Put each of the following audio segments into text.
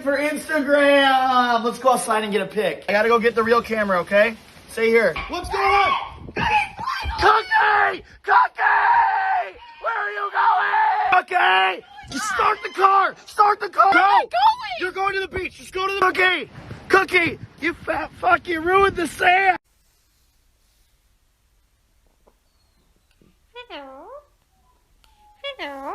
for Instagram. Let's go outside and get a pic. I gotta go get the real camera, okay? Stay here. What's going on? Cookie! Cookie! Where are you going? Cookie! Just start the car! Start the car! Go! Where am I going? You're going to the beach. Just go to the... Cookie! Cookie! You fat fuck, you ruined the sand! Hello. Hello.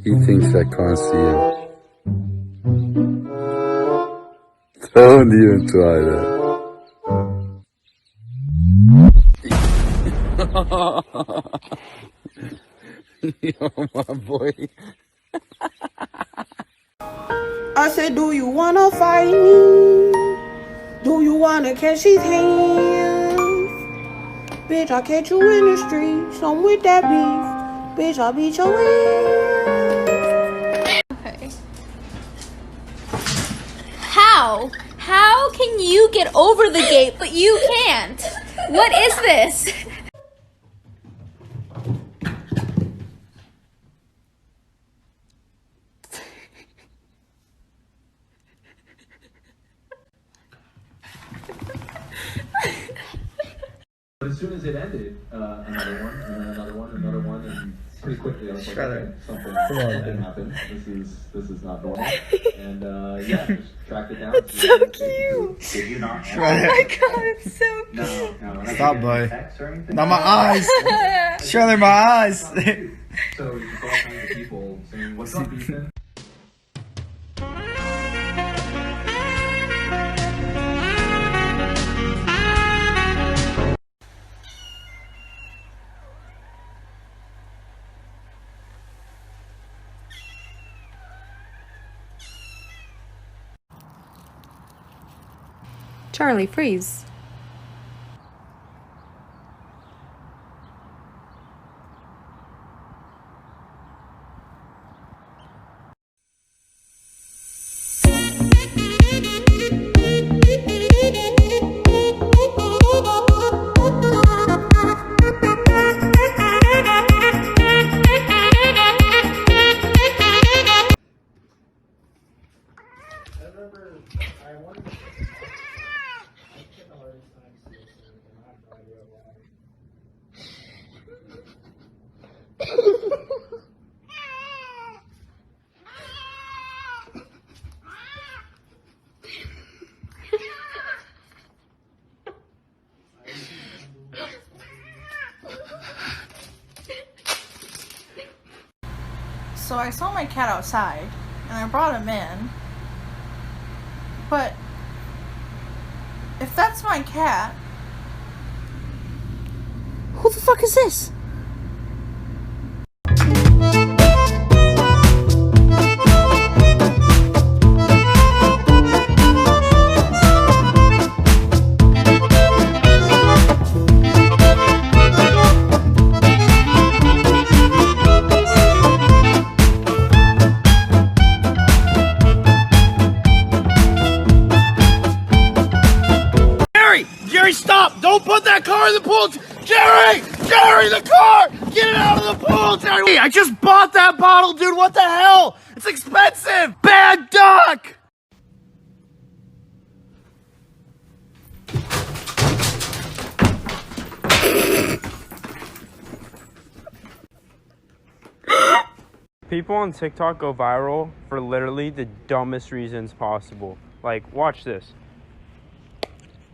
He thinks I can't see him. Don't even try that. Oh, my boy. I said, do you wanna fight me? Do you wanna catch his hands? Bitch, I'll catch you in the streets. I'm with that beef. Bitch, I'll beat your ass. Okay. How can you get over the gate, but you can't? What is this? But as soon as it ended, another one, and then another one, and pretty quickly I was like, okay, something happened. This is not normal. And yeah, just tracked it down. It's so cute. Did you not? Oh my god, it's so cute. No. Stop, boy. Not my eyes. Shirley, my eyes. So just all kinds of people saying, "What's up, Ethan?" Charlie, freeze. So I saw my cat outside, and I brought him in, but if that's my cat, who the fuck is this? Jerry, stop! Don't put that car in the pool! Jerry! Jerry, the car! Get it out of the pool, Jerry! I just bought that bottle, dude! What the hell? It's expensive! Bad duck! People on TikTok go viral for literally the dumbest reasons possible. Like, watch this.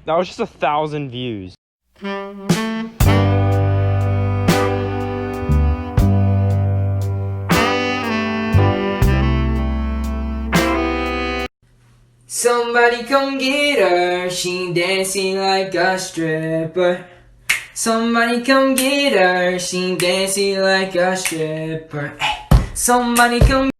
That was just 1,000 views. Somebody come get her, she dancing like a stripper. Somebody come get her, she dancing like a stripper. Hey. Somebody come.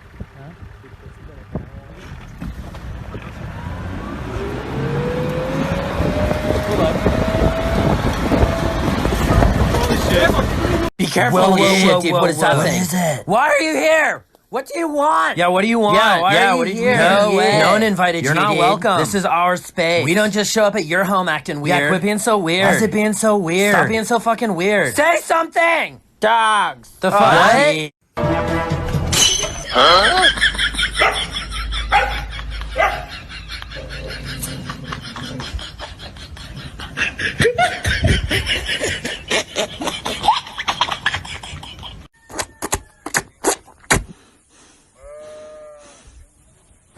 Be careful. Whoa, Shit, dude. What is that what thing? is it? Why are you here? What do you want? Yeah, what do you want? Yeah, what are you here? No way. No one invited You're you. not dude. welcome. This is our space. We don't just show up at your home acting weird. Yeah, quit being so weird. Why is it being so weird? Stop being so fucking weird. Say something! Dogs. The fuck? What?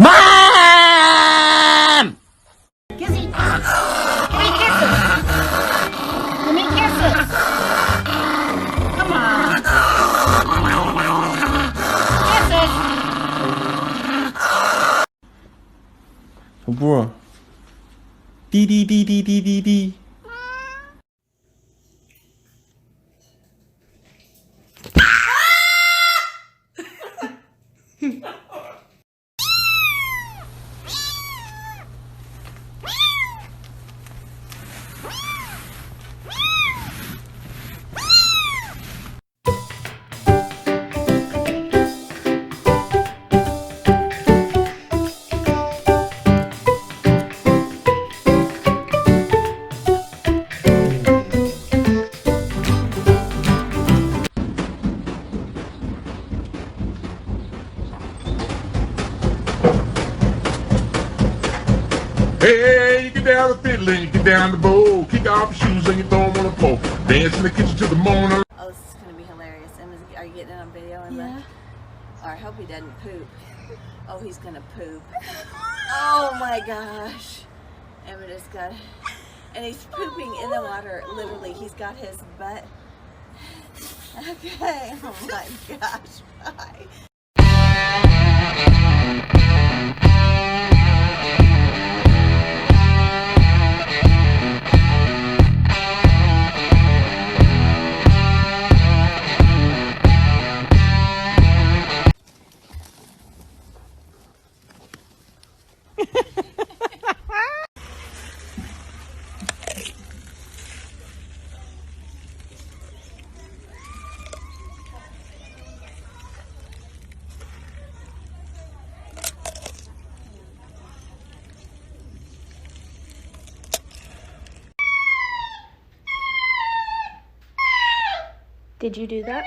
Mom! Kissy. Give me kisses. Give me kisses. Come on. Kisses. Bro. Dee dee dee dee dee dee dee. Hey, you get down the fiddle and you get down the bowl. Kick off your shoes and you throw them on the floor. Dance in the kitchen till the morning. Oh, this is going to be hilarious. Emma's, are you getting it on video, Emma? Yeah. Or I hope he doesn't poop. Oh, he's going to poop. Oh my gosh. Emma just got... And he's pooping in the water. Literally, he's got his butt... Okay. Oh my gosh. Bye. Did you do that?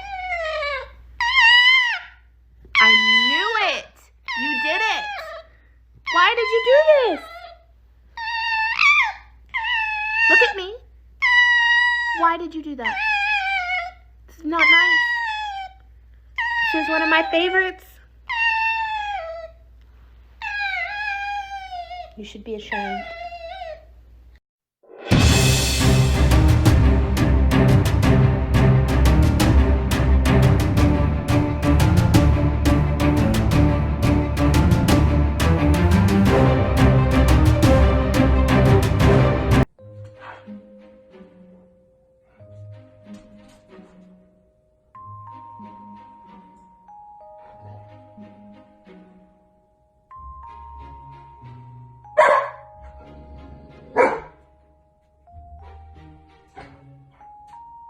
I knew it! You did it! Why did you do this? Look at me. Why did you do that? This is not nice. This is one of my favorites. You should be ashamed.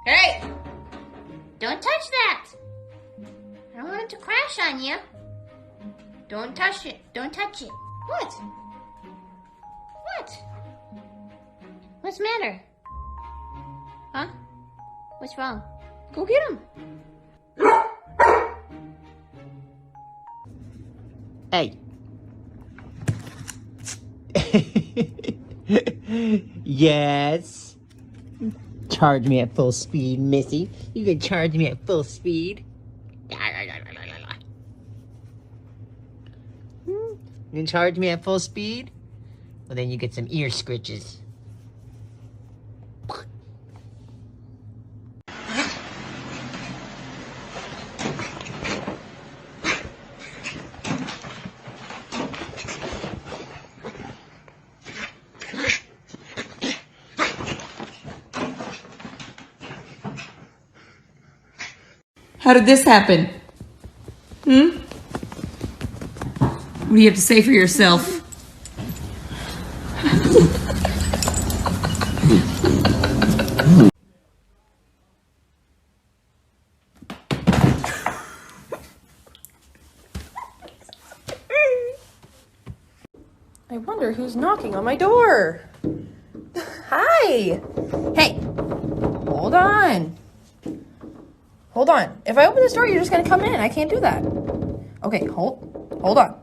Hey! Don't touch that! I don't want it to crash on you. Don't touch it. Don't touch it. What? What? What's the matter? Huh? What's wrong? Go get him. Hey. Yes. Charge me at full speed, Missy. You can charge me at full speed. You can charge me at full speed? Well, then you get some ear scritches. How did this happen? What do you have to say for yourself? I wonder who's knocking on my door. Hi. Hey, hold on. Hold on. If I open this door, you're just gonna come in. I can't do that. Okay, hold on.